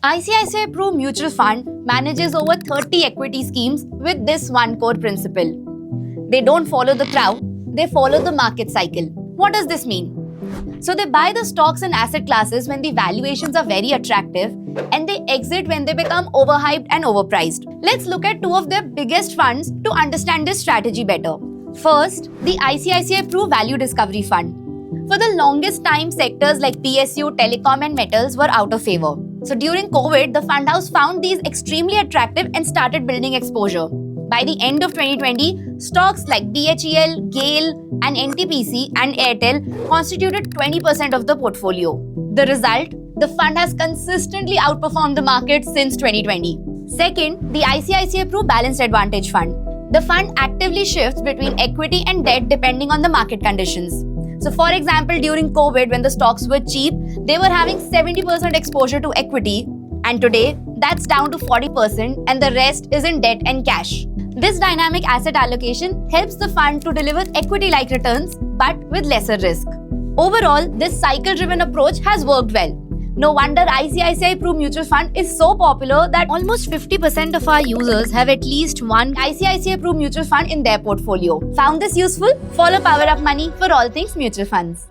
ICICI Pru Mutual Fund manages over 30 equity schemes with this one core principle. They don't follow the crowd, they follow the market cycle. What does this mean? So they buy the stocks and asset classes when the valuations are very attractive and they exit when they become overhyped and overpriced. Let's look at two of their biggest funds to understand this strategy better. First, the ICICI Pru Value Discovery Fund. For the longest time, sectors like PSU, telecom and metals were out of favor. So during COVID, the fund house found these extremely attractive and started building exposure. By the end of 2020, stocks like BHEL, GAIL and NTPC and Airtel constituted 20% of the portfolio. The result? The fund has consistently outperformed the market since 2020. Second, the ICICI Pru Balanced Advantage Fund. The fund actively shifts between equity and debt depending on the market conditions. So for example, during COVID, when the stocks were cheap, they were having 70% exposure to equity, and today that's down to 40% and the rest is in debt and cash. This dynamic asset allocation helps the fund to deliver equity-like returns but with lesser risk. Overall, this cycle-driven approach has worked well. No wonder ICICI Pru Mutual Fund is so popular that almost 50% of our users have at least one ICICI Pru Mutual Fund in their portfolio. Found this useful? Follow Power Up Money for all things mutual funds.